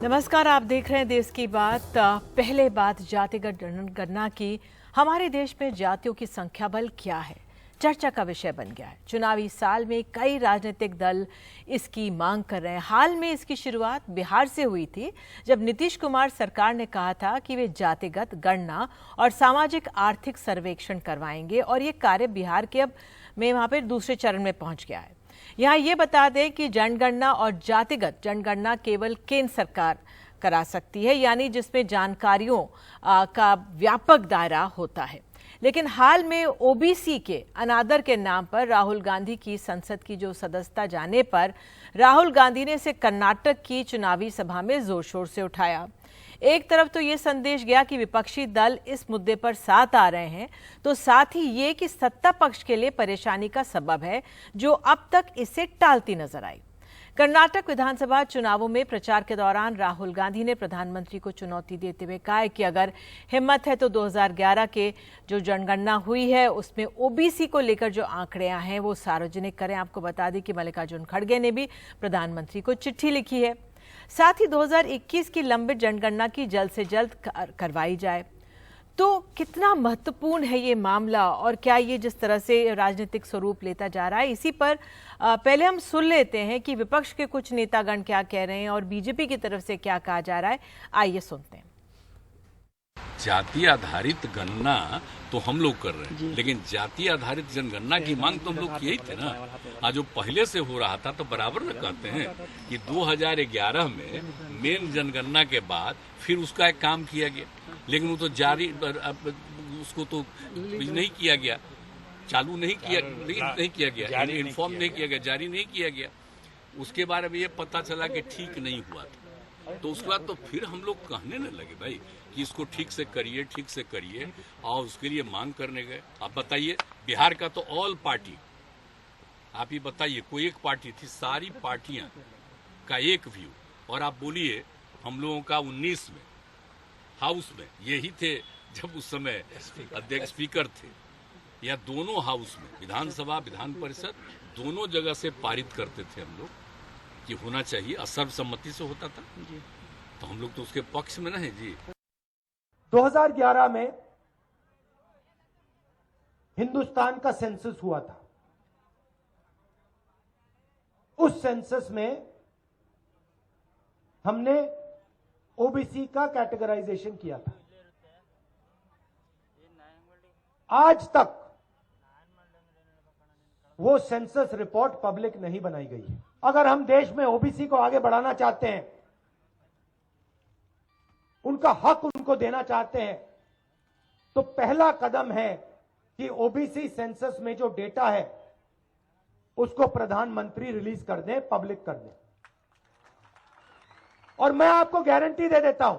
नमस्कार, आप देख रहे हैं देश की बात। पहले बात जातिगत जनगणना की। हमारे देश में जातियों की संख्या बल क्या है, चर्चा का विषय बन गया है। चुनावी साल में कई राजनीतिक दल इसकी मांग कर रहे हैं। हाल में इसकी शुरुआत बिहार से हुई थी, जब नीतीश कुमार सरकार ने कहा था कि वे जातिगत गणना और सामाजिक आर्थिक सर्वेक्षण करवाएंगे, और ये कार्य बिहार के अब में वहां पर दूसरे चरण में पहुंच गया है। यहाँ ये बता दें कि जनगणना और जातिगत जनगणना केवल केंद्र सरकार करा सकती है, यानी जिसमें जानकारियों का व्यापक दायरा होता है। लेकिन हाल में ओबीसी के अनादर के नाम पर राहुल गांधी की संसद की जो सदस्यता जाने पर राहुल गांधी ने इसे कर्नाटक की चुनावी सभा में जोर शोर से उठाया। एक तरफ तो ये संदेश गया कि विपक्षी दल इस मुद्दे पर साथ आ रहे हैं, तो साथ ही ये कि सत्ता पक्ष के लिए परेशानी का सबब है, जो अब तक इसे टालती नजर आई। कर्नाटक विधानसभा चुनावों में प्रचार के दौरान राहुल गांधी ने प्रधानमंत्री को चुनौती देते हुए कहा है कि अगर हिम्मत है तो 2011 के जो जनगणना हुई है उसमें ओबीसी को लेकर जो आंकड़े हैं वो सार्वजनिक करें। आपको बता दें कि मल्लिकार्जुन खड़गे ने भी प्रधानमंत्री को चिट्ठी लिखी है। साथ ही 2021 की लंबित जनगणना की जल्द से जल्द करवाई जाए। तो कितना महत्वपूर्ण है ये मामला, और क्या ये जिस तरह से राजनीतिक स्वरूप लेता जा रहा है, इसी पर पहले हम सुन लेते हैं कि विपक्ष के कुछ नेतागण क्या कह रहे हैं और बीजेपी की तरफ से क्या कहा जा रहा है। आइए सुनते हैं। जाति आधारित गणना तो हम लोग कर रहे हैं, लेकिन जाति आधारित जनगणना की मांग तो हम लोग किए ही थे ना। आज जो पहले से हो रहा था तो बराबर न कहते हैं कि 2011 में मेन जनगणना के बाद फिर उसका एक काम किया गया, लेकिन वो तो जारी उसको तो नहीं किया गया, चालू नहीं किया गया, इन्फॉर्म नहीं किया गया, जारी नहीं किया गया। उसके बारे में ये पता चला कि ठीक नहीं हुआ था, तो उसके बाद तो फिर हम लोग कहने न लगे भाई कि इसको ठीक से करिए, और उसके लिए मांग करने गए। आप बताइए, बिहार का तो ऑल पार्टी, आप ही बताइए, कोई एक पार्टी थी, सारी पार्टियां का एक व्यू। और आप बोलिए हम लोगों का 19 में हाउस में यही थे, जब उस समय अध्यक्ष स्पीकर थे, या दोनों हाउस में विधानसभा विधान परिषद दोनों जगह से पारित करते थे हम लोग कि होना चाहिए, सर्वसम्मति से होता था। तो हम लोग तो उसके पक्ष में नहीं जी। 2011 में हिंदुस्तान का सेंसस हुआ था। उस सेंसस में हमने ओबीसी का कैटेगराइजेशन किया था। आज तक वो सेंसस रिपोर्ट पब्लिक नहीं बनाई गई है। अगर हम देश में ओबीसी को आगे बढ़ाना चाहते हैं, उनका हक उनको देना चाहते हैं, तो पहला कदम है कि ओबीसी सेंसस में जो डेटा है उसको प्रधानमंत्री रिलीज कर दें, पब्लिक कर दें। और मैं आपको गारंटी दे देता हूं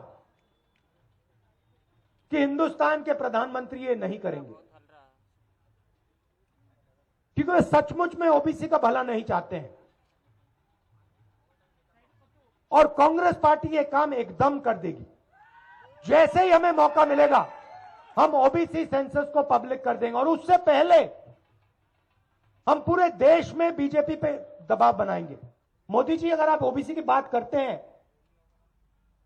कि हिंदुस्तान के प्रधानमंत्री ये नहीं करेंगे, क्योंकि वे सचमुच में ओबीसी का भला नहीं चाहते हैं। और कांग्रेस पार्टी ये काम एकदम कर देगी। जैसे ही हमें मौका मिलेगा हम ओबीसी सेंसस को पब्लिक कर देंगे, और उससे पहले हम पूरे देश में बीजेपी पे दबाव बनाएंगे। मोदी जी, अगर आप ओबीसी की बात करते हैं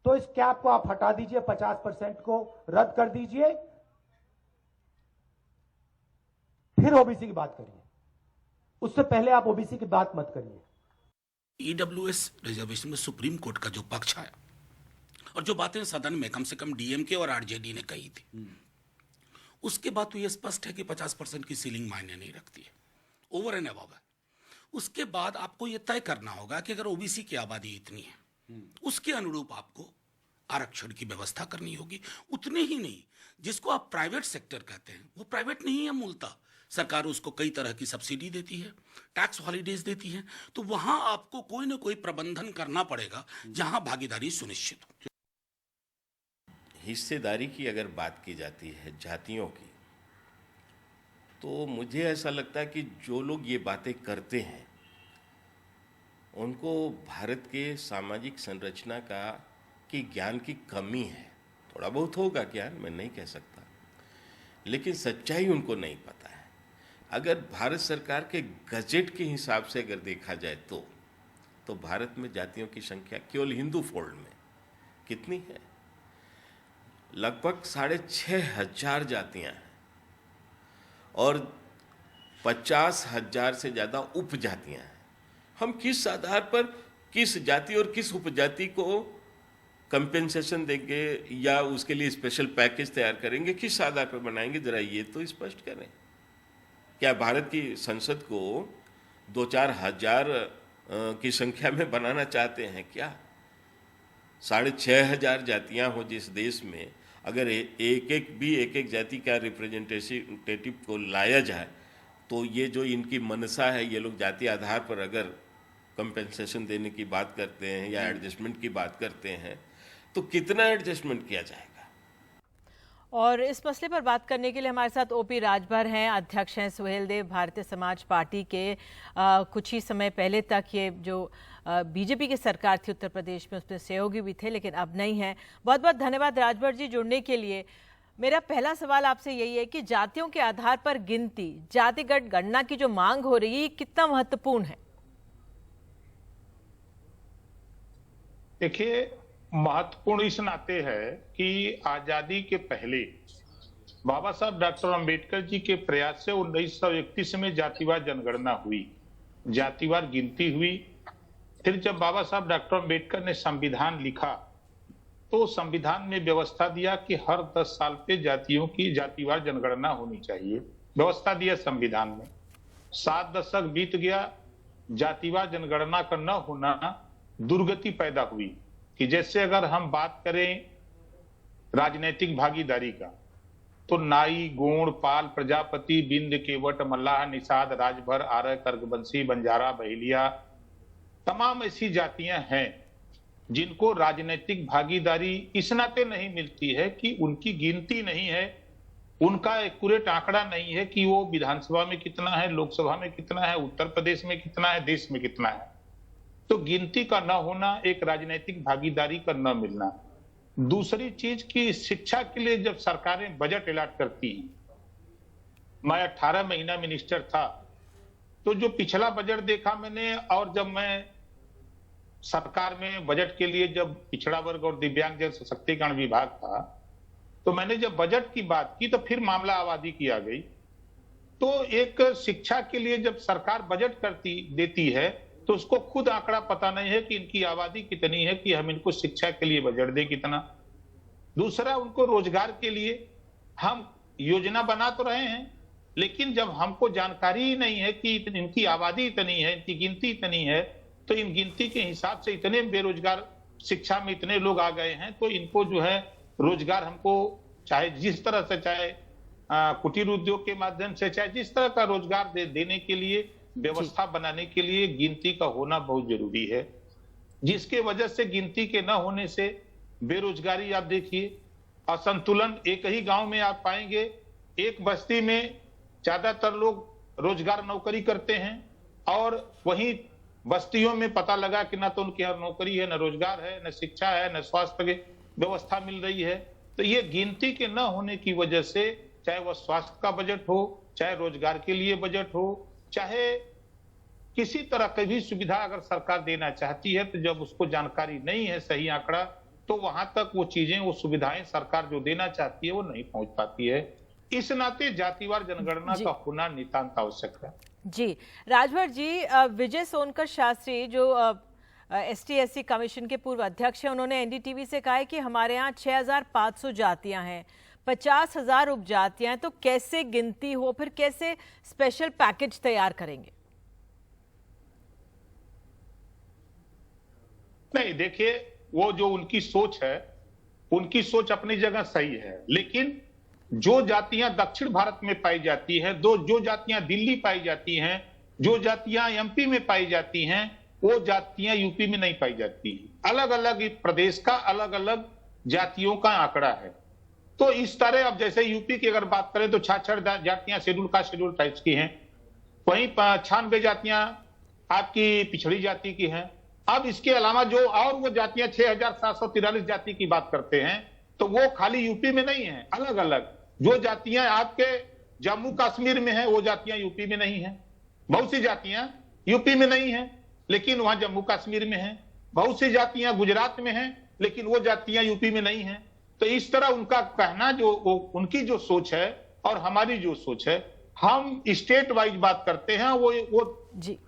तो इस कैप को आप हटा दीजिए, 50% को रद्द कर दीजिए, फिर ओबीसी की बात करिए। उससे पहले आप ओबीसी की बात मत करिए। ईडब्ल्यूएस रिजर्वेशन में सुप्रीम कोर्ट का जो पक्ष आया और जो बातें सदन में कम से कम डीएमके और आरजेडी ने कही थी, उसके बाद तो यह स्पष्ट है कि 50% की सीलिंग मायने नहीं रखती है, ओवर एंड अबव है। उसके बाद आपको यह तय करना होगा कि अगर ओबीसी की आबादी इतनी है, उसके अनुरूप आपको आरक्षण की व्यवस्था करनी होगी। उतने ही नहीं, जिसको आप प्राइवेट सेक्टर कहते हैं वो प्राइवेट नहीं है मूलतः। सरकार उसको कई तरह की सब्सिडी देती है, टैक्स हॉलीडेज देती है, तो वहां आपको कोई ना कोई प्रबंधन करना पड़ेगा जहां भागीदारी सुनिश्चित हो। हिस्सेदारी की अगर बात की जाती है जातियों की, तो मुझे ऐसा लगता है कि जो लोग ये बातें करते हैं उनको भारत के सामाजिक संरचना की ज्ञान की कमी है। थोड़ा बहुत होगा ज्ञान, मैं नहीं कह सकता, लेकिन सच्चाई उनको नहीं पता है। अगर भारत सरकार के गजेट के हिसाब से अगर देखा जाए तो भारत में जातियों की संख्या केवल हिंदू फोल्ड में कितनी है? लगभग 6,500 जातियां हैं और 50,000 से ज़्यादा उपजातियां हैं। हम किस आधार पर किस जाति और किस उपजाति को कंपेंसेशन देंगे या उसके लिए स्पेशल पैकेज तैयार करेंगे, किस आधार पर बनाएंगे, जरा ये तो स्पष्ट करें। क्या भारत की संसद को 2-4 हजार की संख्या में बनाना चाहते हैं क्या? 6,500 जातियां हो जिस देश में, अगर एक एक जाति का रिप्रेजेंटेटिव को लाया जाए तो ये जो इनकी मनसा है, ये लोग जाति आधार पर अगर कंपेंसेशन देने की बात करते हैं या एडजस्टमेंट की बात करते हैं तो कितना एडजस्टमेंट किया जाएगा? और इस मसले पर बात करने के लिए हमारे साथ ओपी राजभर हैं, अध्यक्ष हैं सुहेल देव भारतीय समाज पार्टी के। कुछ ही समय पहले तक ये जो बीजेपी की सरकार थी उत्तर प्रदेश में उसमें सहयोगी भी थे, लेकिन अब नहीं है। बहुत बहुत धन्यवाद राजभर जी जुड़ने के लिए। मेरा पहला सवाल आपसे यही है कि जातियों के आधार पर गिनती, जातिगत गणना की जो मांग हो रही है, ये कितना महत्वपूर्ण है? देखिए, महत्वपूर्ण इस नाते है कि आजादी के पहले बाबा साहब डॉक्टर अंबेडकर जी के प्रयास से 1931 में जातिवार जनगणना हुई, जातिवार गिनती हुई। फिर जब बाबा साहब डॉक्टर अंबेडकर ने संविधान लिखा तो संविधान में व्यवस्था दिया कि हर 10 साल पे जातियों की जातिवार जनगणना होनी चाहिए, व्यवस्था दिया संविधान में। 7 दशक बीत गया, जातिवार जनगणना का न होना दुर्गति पैदा हुई कि जैसे अगर हम बात करें राजनीतिक भागीदारी का तो नाई, गोंड, पाल, प्रजापति, बिंद, केवट, मल्लाह, निषाद, राजभर, आर्य, कर्कवंशी, बंजारा, बहेलिया, तमाम ऐसी जातियां हैं जिनको राजनीतिक भागीदारी इस नाते नहीं मिलती है कि उनकी गिनती नहीं है, उनका एक्यूरेट आंकड़ा नहीं है कि वो विधानसभा में कितना है, लोकसभा में कितना है, उत्तर प्रदेश में कितना है, देश में कितना है। तो गिनती का न होना, एक राजनीतिक भागीदारी का न मिलना। दूसरी चीज की शिक्षा के लिए जब सरकारें बजट अलॉट करती हैं, मैं 18 महीना मिनिस्टर था तो जो पिछला बजट देखा मैंने, और जब मैं सरकार में बजट के लिए जब पिछड़ा वर्ग और दिव्यांगजन सशक्तिकरण विभाग था तो मैंने जब बजट की बात की तो फिर मामला आबादी की आ गई। तो एक शिक्षा के लिए जब सरकार बजट देती है तो उसको खुद आंकड़ा पता नहीं है कि इनकी आबादी कितनी है कि हम इनको शिक्षा के लिए बजट दें कितना। दूसरा, उनको रोजगार के लिए हम योजना बना तो रहे हैं, लेकिन जब हमको जानकारी ही नहीं है कि इनकी आबादी इतनी है, इनकी गिनती इतनी है, तो इन गिनती के हिसाब से इतने बेरोजगार, शिक्षा में इतने लोग आ गए हैं, तो इनको जो है रोजगार हमको चाहे जिस तरह से, चाहे कुटीर उद्योग के माध्यम से, चाहे जिस तरह का रोजगार देने के लिए व्यवस्था बनाने के लिए गिनती का होना बहुत जरूरी है। जिसके वजह से गिनती के न होने से बेरोजगारी, आप देखिए असंतुलन, एक ही गांव में आप पाएंगे एक बस्ती में ज्यादातर लोग रोजगार नौकरी करते हैं और वहीं बस्तियों में पता लगा कि ना तो उनके यहाँ नौकरी है, न रोजगार है, न शिक्षा है, न स्वास्थ्य की व्यवस्था मिल रही है। तो ये गिनती के न होने की वजह से, चाहे वह स्वास्थ्य का बजट हो, चाहे रोजगार के लिए बजट हो, चाहे किसी तरह की भी सुविधा अगर सरकार देना चाहती है, तो जब उसको जानकारी नहीं है, सही आंकड़ा, तो वहां तक वो चीजें, वो सुविधाएं सरकार जो देना चाहती है वो नहीं पहुंच पाती है। इस नाते जातिवार जनगणना का होना नितांत आवश्यक है। जी राजभर जी, विजय सोनकर शास्त्री जो ST/SC कमीशन के पूर्व अध्यक्ष हैं, उन्होंने NDTV से कहा है कि हमारे यहाँ 6,500 जातियां हैं, 50,000 उपजातियां हैं, तो कैसे गिनती हो, फिर कैसे स्पेशल पैकेज तैयार करेंगे? नहीं, देखिए, वो जो उनकी सोच है, उनकी सोच अपनी जगह सही है, लेकिन जो जातियां दक्षिण भारत में पाई जाती है, जो जातियां दिल्ली पाई जाती हैं, जो जातियां MP में पाई जाती हैं, वो जातियां यूपी में नहीं पाई जाती। अलग अलग प्रदेश का अलग अलग जातियों का आंकड़ा है। तो इस तरह, अब जैसे यूपी की अगर बात करें तो 66 जातियां शेड्यूल कास्ट, शेड्यूल ट्राइब्स की हैं, वहीं 96 जातियां आपकी पिछड़ी जाति की हैं। अब इसके अलावा जो और वो जातियां 6,743 जाति की बात करते हैं, तो वो खाली यूपी में नहीं है, अलग अलग जो जातियां आपके जम्मू कश्मीर में है, वो जातियां यूपी में नहीं है। बहुत सी जातियां यूपी में नहीं है लेकिन वहां जम्मू कश्मीर में है। बहुत सी जातियां गुजरात में हैं लेकिन वो जातियां यूपी में नहीं हैं। तो इस तरह उनका कहना उनकी जो सोच है और हमारी जो सोच है, हम स्टेट वाइज बात करते हैं, वो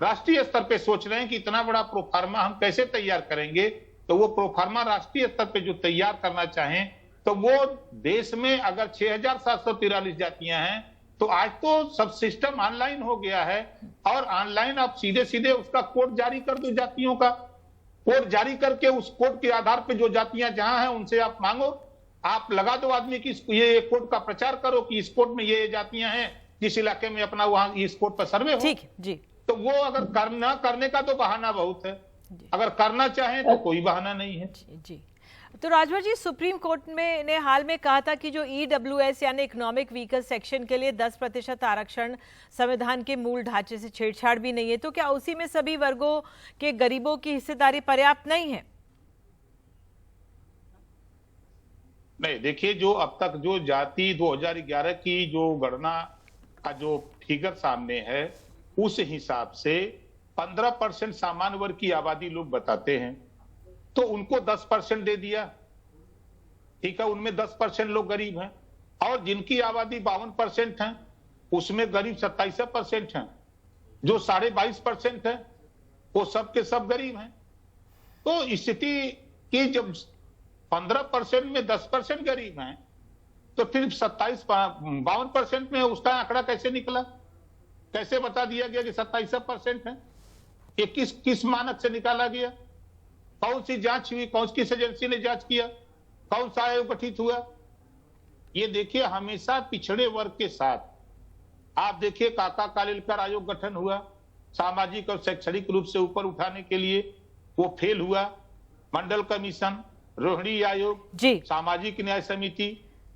राष्ट्रीय स्तर पे सोच रहे हैं कि इतना बड़ा प्रोफार्मा हम कैसे तैयार करेंगे। तो वो प्रोफार्मा राष्ट्रीय स्तर पे जो तैयार करना चाहें, तो वो देश में अगर 6,743 जातियां हैं, तो आज तो सब सिस्टम ऑनलाइन हो गया है, और ऑनलाइन आप सीधे सीधे उसका कोड जारी कर दो, जातियों का कोड जारी करके उस कोड के आधार पे जो जातियां जहां हैं उनसे आप मांगो, आप लगा दो आदमी की ये कोड का प्रचार करो कि इस कोड में ये जातियां हैं, जिस इलाके में अपना वहां इस कोड पर सर्वे हो। ठीक जी। तो वो अगर करना करने का तो बहाना बहुत है, अगर करना चाहें तो कोई बहाना नहीं है। जी। तो राजभर जी, सुप्रीम कोर्ट में ने हाल में कहा था कि जो EWS यानी इकोनॉमिक वीकर सेक्शन के लिए 10% आरक्षण संविधान के मूल ढांचे से छेड़छाड़ भी नहीं है, तो क्या उसी में सभी वर्गों के गरीबों की हिस्सेदारी पर्याप्त नहीं है? नहीं, देखिए, जो अब तक जो जाति 2011 की जो गणना का जो फिगर सामने है, उस हिसाब से 15% सामान्य वर्ग की आबादी लोग बताते हैं, तो उनको 10% दे दिया, ठीक है, उनमें 10% लोग गरीब हैं, और जिनकी आबादी 52% है उसमें गरीब 27% हैं, जो 22.5% है वो सब के सब गरीब हैं। तो स्थिति की जब 15% में 10% गरीब हैं, तो फिर 52% में उसका आंकड़ा कैसे निकला, कैसे बता दिया गया कि 27% है? ये किस मानक से निकाला गया? कौन सी जांच हुई, कौन किस एजेंसी ने जांच किया, कौन सा आयोग गठित हुआ? ये देखिए, हमेशा पिछड़े वर्ग के साथ आप देखिए, काका कालेलकर आयोग गठन हुआ, सामाजिक और शैक्षणिक रूप से ऊपर उठाने के लिए, वो फेल हुआ। मंडल कमीशन, रोहिणी आयोग, सामाजिक न्याय समिति,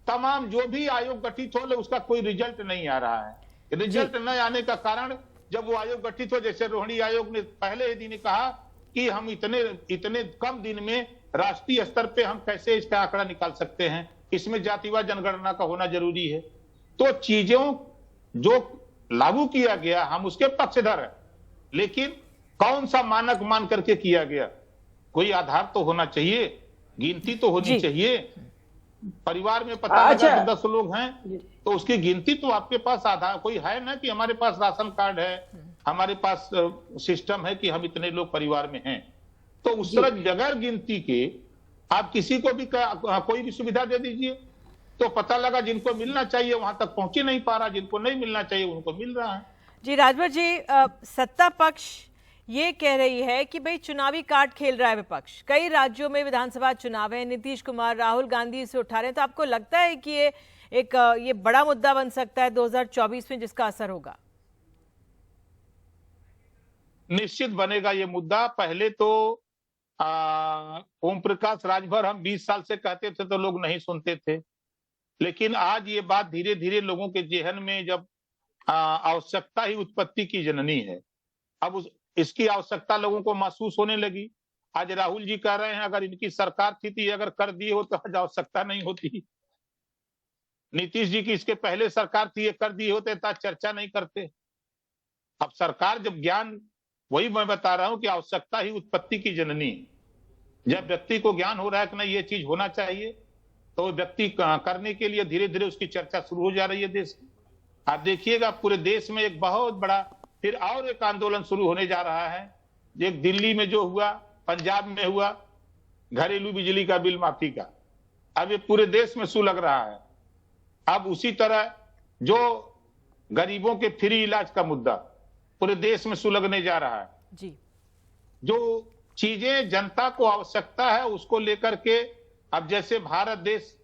तमाम जो भी आयोग गठित हो, उसका कोई रिजल्ट नहीं आ रहा है। रिजल्ट न आने का कारण, जब वो आयोग गठित हो, जैसे रोहिणी आयोग ने पहले ही दिन कहा कि हम इतने कम दिन में राष्ट्रीय स्तर पे हम कैसे इसका आंकड़ा निकाल सकते हैं, इसमें जातिवार जनगणना का होना जरूरी है। तो चीजों जो लागू किया गया, हम उसके पक्षधर हैं, लेकिन कौन सा मानक मान करके किया गया, कोई आधार तो होना चाहिए, गिनती तो होनी चाहिए। परिवार में पता लगा कि 10 लोग हैं, तो उसकी गिनती तो आपके पास आधार कोई है ना, कि हमारे पास राशन कार्ड है, हमारे पास सिस्टम है कि हम इतने लोग परिवार में हैं। तो उस तरह बगैर गिनती के आप किसी को भी कोई भी सुविधा दे दीजिए, तो पता लगा जिनको मिलना चाहिए वहां तक पहुंच ही नहीं पा रहा, जिनको नहीं मिलना चाहिए उनको मिल रहा है। जी राजभर जी, सत्ता पक्ष ये कह रही है कि भाई चुनावी कार्ड खेल रहा है विपक्ष, कई राज्यों में विधानसभा चुनाव है, नीतीश कुमार, राहुल गांधी इसे उठा रहे हैं, तो आपको लगता है कि ये बड़ा मुद्दा बन सकता है 2024 में, जिसका असर होगा? निश्चित बनेगा ये मुद्दा। पहले तो ओम प्रकाश राजभर हम 20 साल से कहते थे तो लोग नहीं सुनते थे, लेकिन आज ये बात धीरे धीरे लोगों के जेहन में, जब आवश्यकता ही उत्पत्ति की जननी है, अब इसकी आवश्यकता लोगों को महसूस होने लगी। आज राहुल जी कह रहे हैं अगर इनकी सरकार थी तो ये अगर कर दिए हो तो आज आवश्यकता नहीं होती। नीतीश जी की इसके पहले सरकार थी, ये कर दिए होते तो चर्चा नहीं करते। अब सरकार जब ज्ञान, वही मैं बता रहा हूं कि आवश्यकता ही उत्पत्ति की जननी है। जब व्यक्ति को ज्ञान हो रहा है कि नहीं ये चीज होना चाहिए, तो व्यक्ति करने के लिए धीरे धीरे उसकी चर्चा शुरू हो जा रही है देश में। आप देखिएगा पूरे देश में एक बहुत बड़ा फिर और एक आंदोलन शुरू होने जा रहा है। एक दिल्ली में जो हुआ, पंजाब में हुआ, घरेलू बिजली का बिल माफी का, अब ये पूरे देश में सुलग रहा है। अब उसी तरह जो गरीबों के फ्री इलाज का मुद्दा पूरे देश में सुलगने जा रहा है जी। जो चीजें जनता को आवश्यकता है उसको लेकर के, अब जैसे भारत देश,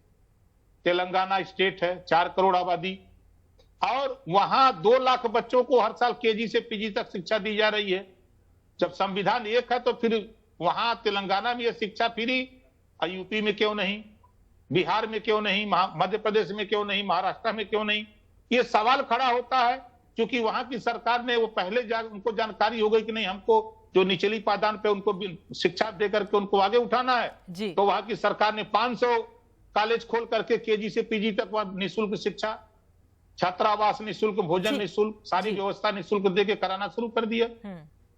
तेलंगाना स्टेट है, 4 करोड़ आबादी, और वहां 2 लाख बच्चों को हर साल केजी से पीजी तक शिक्षा दी जा रही है। जब संविधान एक है तो फिर वहां तेलंगाना में यह शिक्षा फ्री, और यूपी में क्यों नहीं, बिहार में क्यों नहीं, मध्य प्रदेश में क्यों नहीं, महाराष्ट्र में क्यों नहीं? ये सवाल खड़ा होता है क्योंकि वहां की सरकार ने वो पहले उनको जानकारी हो गई कि नहीं, हमको जो निचली पायदान पे उनको शिक्षा दे करके उनको आगे उठाना है। तो वहां की सरकार ने 500 कॉलेज खोल करके केजी से पीजी तक वहां निःशुल्क शिक्षा, छात्रावास निःशुल्क, भोजन निःशुल्क, सारी व्यवस्था निःशुल्क देके कराना शुरू कर दिया।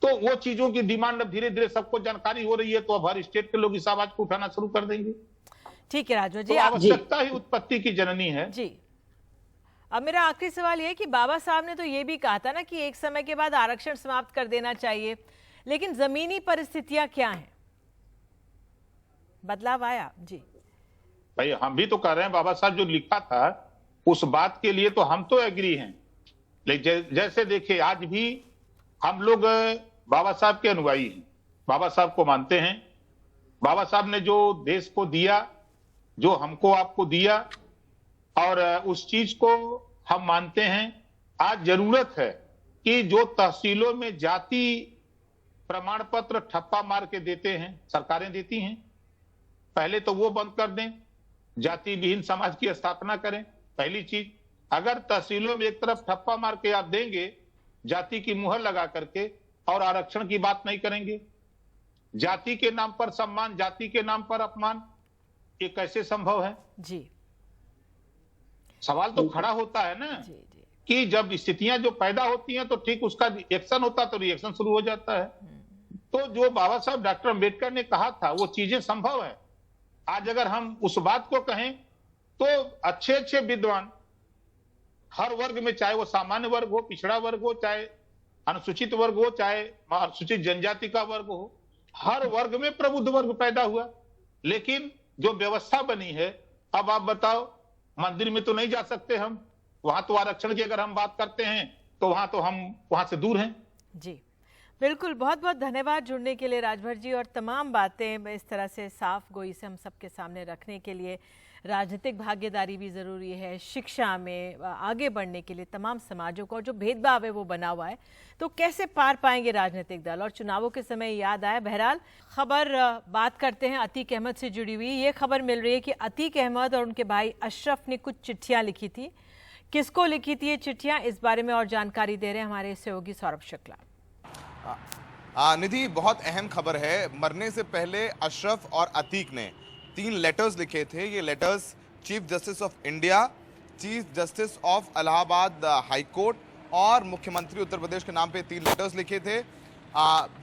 तो वो चीजों की डिमांड अब धीरे धीरे सबको जानकारी हो रही है, तो अब हर स्टेट के लोग इस आवाज को उठाना शुरू कर देंगे। ठीक है राजभर तो जी, आवश्यकता ही उत्पत्ति की जननी है। जी, अब मेरा आखिरी सवाल ये है कि बाबा साहब ने तो ये भी कहा था ना कि एक समय के बाद आरक्षण समाप्त कर देना चाहिए, लेकिन जमीनी परिस्थितियां क्या हैं? बदलाव आया? जी भाई हम भी तो कह रहे हैं, बाबा साहब जो लिखा था उस बात के लिए तो हम तो एग्री हैं, लेकिन जैसे देखिए आज भी हम लोग बाबा साहब के अनुयायी हैं, बाबा साहब को मानते हैं। बाबा साहब ने जो देश को दिया, जो हमको आपको दिया, और उस चीज को हम मानते हैं। आज जरूरत है कि जो तहसीलों में जाति प्रमाण पत्र ठप्पा मार के देते हैं, सरकारें देती हैं, पहले तो वो बंद कर दें, जाति विहीन समाज की स्थापना करें। पहली चीज, अगर तहसीलों में एक तरफ ठप्पा मार के आप देंगे, जाति की मुहर लगा करके, और आरक्षण की बात नहीं करेंगे, जाति के नाम पर सम्मान, जाति के नाम पर अपमान, ये कैसे संभव है? जी, सवाल तो खड़ा होता है ना जी जी, कि जब स्थितियां जो पैदा होती हैं तो ठीक उसका एक्शन होता तो रिएक्शन शुरू हो जाता है। तो जो बाबा साहब डॉक्टर अंबेडकर ने कहा था वो चीजें संभव है। आज अगर हम उस बात को कहें तो अच्छे अच्छे विद्वान हर वर्ग में, चाहे वो सामान्य वर्ग हो, पिछड़ा वर्ग हो, चाहे अनुसूचित वर्ग हो, चाहे अनुसूचित जनजाति का वर्ग हो, हर वर्ग में प्रबुद्ध वर्ग पैदा हुआ। लेकिन जो व्यवस्था बनी है, अब आप बताओ, मंदिर में तो नहीं जा सकते हम, वहां तो आरक्षण की अगर हम बात करते हैं तो हम वहां से दूर हैं। जी बिल्कुल, बहुत बहुत धन्यवाद जुड़ने के लिए राजभर जी, और तमाम बातें इस तरह से साफ गोई से हम सबके सामने रखने के लिए। राजनीतिक भागीदारी भी ज़रूरी है, शिक्षा में आगे बढ़ने के लिए तमाम समाजों को, और जो भेदभाव है वो बना हुआ है, तो कैसे पार पाएंगे राजनीतिक दल। और चुनावों के समय याद आया, बहरहाल खबर बात करते हैं अतीक अहमद से जुड़ी हुई। ये खबर मिल रही है कि अतीक अहमद और उनके भाई अशरफ ने कुछ चिट्ठियाँ लिखी थी। किसको लिखी थी ये चिट्ठियाँ, इस बारे में और जानकारी दे रहे हैं हमारे सहयोगी सौरभ शुक्ला। निधि, बहुत अहम खबर है। मरने से पहले अशरफ और अतीक ने 3 लेटर्स लिखे थे। ये letters chief justice of India, chief justice of Allahabad high court और मुख्यमंत्री उत्तर प्रदेश के नाम पे 3 लेटर्स लिखे थे।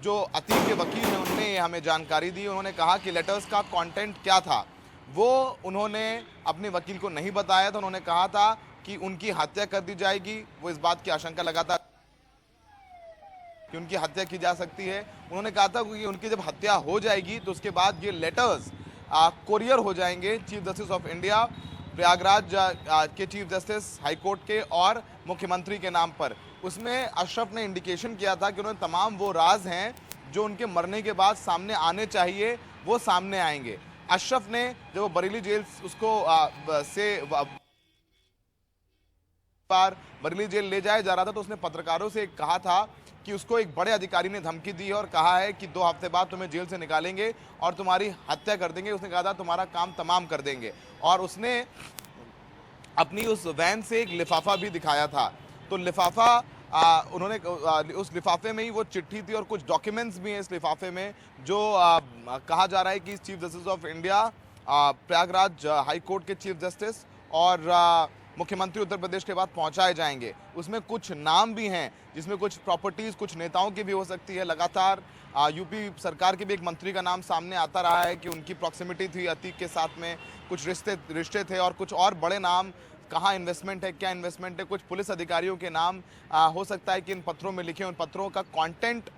जो अतीक के वकील हैं उन्होंने हमें जानकारी दी। उन्होंने कहा कि लेटर्स का कंटेंट क्या था वो उन्होंने अपने वकील को नहीं बताया था। उन्होंने कहा था कि उनकी हत्या कर दी जाएगी। वो इस बात की आशंका लगाता कि उनकी हत्या की जा सकती है। उन्होंने कहा था कि उनकी जब हत्या हो जाएगी तो उसके बाद ये लेटर्स कोरियर हो जाएंगे chief justice of India, Prayagraj के चीफ जस्टिस, हाई कोर्ट के और मुख्यमंत्री के नाम पर। उसमें अशरफ ने इंडिकेशन किया था कि उन्होंने तमाम वो राज हैं जो उनके मरने के बाद सामने आने चाहिए वो सामने आएंगे। अशरफ ने जब वो बरेली जेल बरेली जेल ले जाया जा रहा था तो उसने पत्रकारों से कहा था कि उसको एक बड़े अधिकारी ने धमकी दी और कहा है कि 2 हफ्ते बाद तुम्हें जेल से निकालेंगे और तुम्हारी हत्या कर देंगे। उसने कहा था तुम्हारा काम तमाम कर देंगे। और उसने अपनी उस वैन से एक लिफाफा भी दिखाया था। तो लिफाफा उन्होंने उस लिफाफे में ही वो चिट्ठी थी और कुछ डॉक्यूमेंट्स भी हैं इस लिफाफे में, जो कहा जा रहा है कि chief justice of India, Prayagraj high court के चीफ जस्टिस और मुख्यमंत्री उत्तर प्रदेश के बाद पहुंचाए जाएंगे। उसमें कुछ नाम भी हैं जिसमें कुछ प्रॉपर्टीज कुछ नेताओं की भी हो सकती है। लगातार यूपी सरकार के भी एक मंत्री का नाम सामने आता रहा है कि उनकी प्रॉक्सिमिटी थी अतीक के साथ में, कुछ रिश्ते थे और कुछ और बड़े नाम, कहाँ इन्वेस्टमेंट है, क्या इन्वेस्टमेंट है, कुछ पुलिस अधिकारियों के नाम हो सकता है कि इन पत्रों में लिखे। उन पत्रों का कंटेंट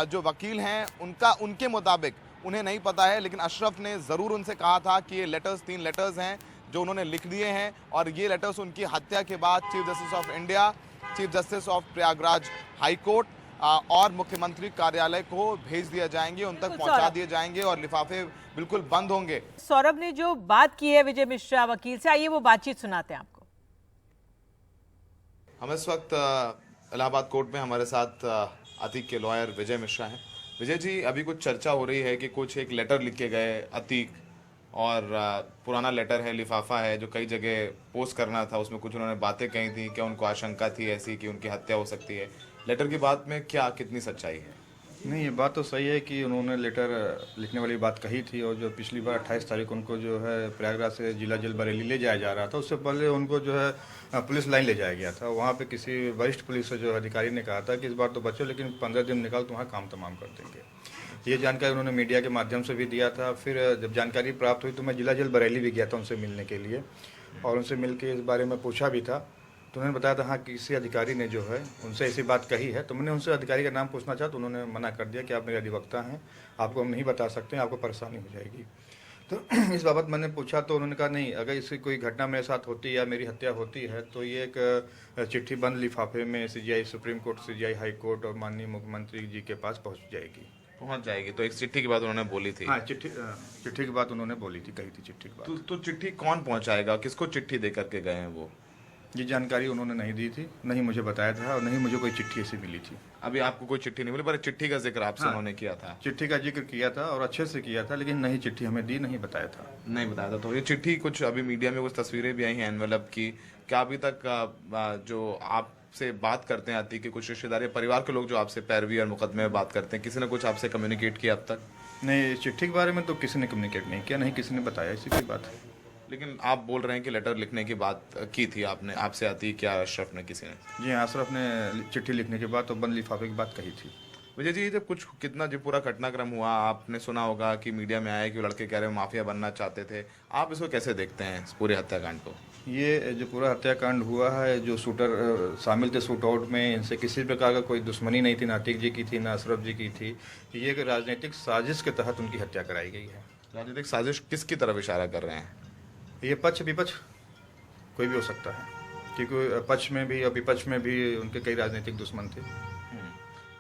जो वकील हैं उनके मुताबिक उन्हें नहीं पता है, लेकिन अशरफ ने ज़रूर उनसे कहा था कि ये लेटर्स 3 लेटर्स हैं जो उन्होंने लिख दिए हैं और ये लेटर्स उनकी हत्या के बाद chief justice of India, chief justice of Prayagraj high court और मुख्यमंत्री कार्यालय को भेज दिया जाएंगे, उन तक पहुंचा दिए जाएंगे और लिफाफे बिल्कुल बंद होंगे। सौरभ ने जो बात की है विजय मिश्रा वकील से, आइए वो बातचीत सुनाते हैं आपको। हम इस वक्त इलाहाबाद कोर्ट में हमारे साथ अतीक के लॉयर विजय मिश्रा हैं। विजय जी, अभी कुछ चर्चा हो रही है कि कुछ एक लेटर लिखे गए अतीक, और पुराना लेटर है, लिफाफा है जो कई जगह पोस्ट करना था, उसमें कुछ उन्होंने बातें कही थी, क्या उनको आशंका थी ऐसी कि उनकी हत्या हो सकती है। लेटर की बात में क्या कितनी सच्चाई है? नहीं, ये बात तो सही है कि उन्होंने लेटर लिखने वाली बात कही थी, और जो पिछली बार 28 तारीख उनको जो है प्रयागराज से जिला जेल बरेली ले जाया जा रहा था, उससे पहले उनको जो है पुलिस लाइन ले जाया गया था। वहाँ पे किसी वरिष्ठ पुलिस जो अधिकारी ने कहा था कि इस बार तो बचो, लेकिन 15 दिन निकाल तुम्हारा काम तमाम कर देंगे। ये जानकारी उन्होंने मीडिया के माध्यम से भी दिया था। फिर जब जानकारी प्राप्त हुई तो मैं जिला जेल बरेली भी गया था उनसे मिलने के लिए, और उनसे मिल के इस बारे में पूछा भी था। तो उन्होंने बताया था हाँ किसी अधिकारी ने जो है उनसे ऐसी बात कही है। तो मैंने उनसे अधिकारी का नाम पूछना चाहा तो उन्होंने मना कर दिया कि आप मेरे अधिवक्ता हैं, आपको हम नहीं बता सकते हैं, आपको परेशानी हो जाएगी। तो इस बाबत मैंने पूछा तो उन्होंने कहा नहीं, अगर इसकी कोई घटना मेरे साथ होती या मेरी हत्या होती है तो ये एक चिट्ठी बंद लिफाफे में CGI supreme court, CGI high court और माननीय मुख्यमंत्री जी के पास पहुँच जाएगी। तो एक चिट्ठी की बात उन्होंने बोली थी। हाँ, चिट्ठी की बात उन्होंने बोली थी, कही थी चिट्ठी की बात। तो चिट्ठी कौन पहुंचाएगा, किसको चिट्ठी दे करके गए हैं वो? ये जानकारी उन्होंने नहीं दी थी, नहीं मुझे बताया था, और नहीं मुझे कोई चिट्ठी ऐसी मिली थी। अभी आपको कोई चिट्ठी नहीं मिली, पर चिट्ठी का जिक्र आपसे उन्होंने किया था? चिट्ठी का जिक्र किया था और अच्छे से किया था, लेकिन नहीं चिट्ठी हमें दी, नहीं बताया था। तो ये चिट्ठी कुछ अभी मीडिया में कुछ तस्वीरें भी आई हैं एनवेलप की। क्या अभी तक जो आपसे बात करते हैं आती कि कुछ रिश्तेदार या परिवार के लोग जो आपसे पैरवी और मुकदमे में बात करते हैं, किसी ने कुछ आपसे कम्युनिकेट किया अब तक? नहीं, चिट्ठी के बारे में तो किसी ने कम्युनिकेट नहीं किया, नहीं किसी ने बताया ऐसी कोई बात। लेकिन आप बोल रहे हैं कि लेटर लिखने की बात की थी आपने, आपसे आती क्या अशरफ ने, किसी ने? जी हाँ, अशरफ ने चिट्ठी लिखने के बाद तो बंद लिफाफे की बात कही थी। विजय जी, जब कुछ कितना जो पूरा घटनाक्रम हुआ, आपने सुना होगा कि मीडिया में आया कि वो लड़के कह रहे माफिया बनना चाहते थे, आप इसको कैसे देखते हैं इस पूरे हत्याकांड को? ये जो पूरा हत्याकांड हुआ है, जो शूटर शामिल थे शूट आउट में, इनसे किसी प्रकार का कोई दुश्मनी नहीं थी, ना अतीक जी की थी ना अशरफ जी की थी। ये एक राजनीतिक साजिश के तहत उनकी हत्या कराई गई है। राजनीतिक साजिश किसकी तरफ इशारा कर रहे हैं? ये पक्ष विपक्ष कोई भी हो सकता है, क्योंकि पक्ष में भी और विपक्ष में भी उनके कई राजनीतिक दुश्मन थे।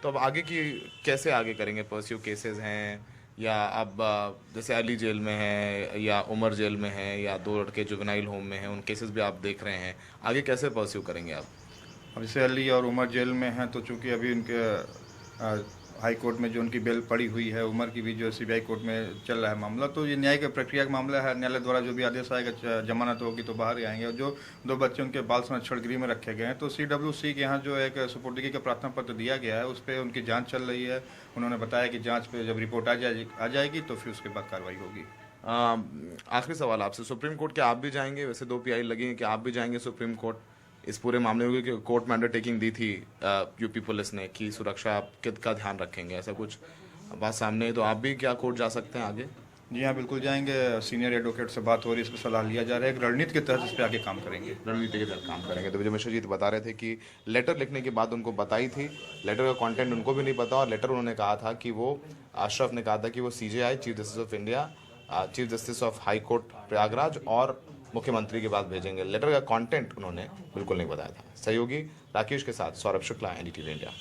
तो अब आगे की कैसे आगे करेंगे? परस्यू केसेस हैं या अब जैसे अली जेल में है या उमर जेल में है या 2 लड़के जुवेनाइल होम में हैं, उन केसेस भी आप देख रहे हैं, आगे कैसे परस्यू करेंगे आप? अब जैसे अली और उमर जेल में हैं तो चूंकि अभी उनके हाई कोर्ट में जो उनकी बेल पड़ी हुई है, उमर की भी जो CBI कोर्ट में चल रहा है मामला, तो ये न्यायिक प्रक्रिया का मामला है। न्यायालय द्वारा जो भी आदेश आएगा, जमानत होगी तो बाहर ही आएंगे। और जो 2 बच्चे उनके बाल संरक्षण गृह में रखे गए हैं, तो CWC के यहाँ जो एक सुपुर्दगी का प्रार्थना पत्र दिया गया है, उस पर उनकी जाँच चल रही है। उन्होंने बताया कि जाँच पे जब रिपोर्ट आ जाएगी तो फिर उसके बाद कार्रवाई होगी। आखिरी सवाल आपसे, सुप्रीम कोर्ट क्या आप भी जाएंगे? वैसे 2 PI लगे हैं, कि आप भी जाएंगे सुप्रीम कोर्ट इस पूरे मामले में? क्योंकि कोर्ट में अंडरटेकिंग दी थी यूपी पुलिस ने कि सुरक्षा का ध्यान रखेंगे, ऐसा कुछ बात सामने है, तो आप भी क्या कोर्ट जा सकते हैं आगे? जी हाँ, बिल्कुल जाएंगे। सीनियर एडवोकेट से बात हो रही है, इस पर सलाह लिया जा रहा है। एक रणनीति के तहत इस पर आगे काम करेंगे। रणनीति के तहत काम करेंगे। तो विजय मिश्रा जी बता रहे थे कि लेटर लिखने की बात उनको बताई थी, लेटर का कंटेंट उनको भी नहीं पता, और लेटर उन्होंने कहा था कि वो, अशरफ ने कहा था कि वो CJI chief justice of India, chief justice of high court Prayagraj और मुख्यमंत्री के पास भेजेंगे। लेटर का कंटेंट उन्होंने बिल्कुल नहीं बताया था। सहयोगी राकेश के साथ सौरभ शुक्ला, NDTV इंडिया।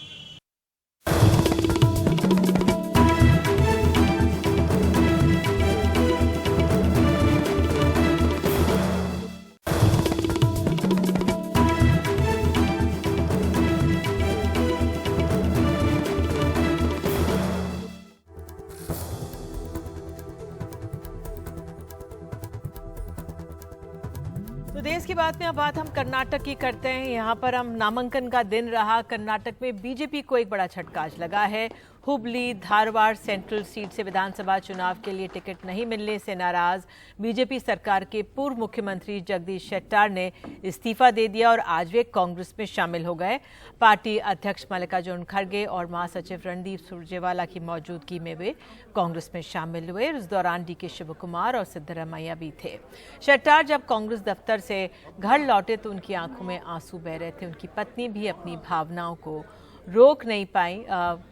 तो देश की बात में अब बात हम कर्नाटक की करते हैं। यहाँ पर हम नामांकन का दिन रहा। कर्नाटक में बीजेपी को एक बड़ा झटका लगा है। हुबली धारवाड़ सेंट्रल सीट से विधानसभा चुनाव के लिए टिकट नहीं मिलने से नाराज बीजेपी सरकार के पूर्व मुख्यमंत्री जगदीश शेट्टार ने इस्तीफा दे दिया और आज वे कांग्रेस में शामिल हो गए। पार्टी अध्यक्ष मल्लिकार्जुन खड़गे और महासचिव रणदीप सुरजेवाला की मौजूदगी में वे कांग्रेस में शामिल हुए। इस दौरान DK शिवकुमार और सिद्धरमैया भी थे। शेट्टार जब कांग्रेस दफ्तर से घर लौटे तो उनकी आंखों में आंसू बह रहे थे। उनकी पत्नी भी अपनी भावनाओं को रोक नहीं पाई।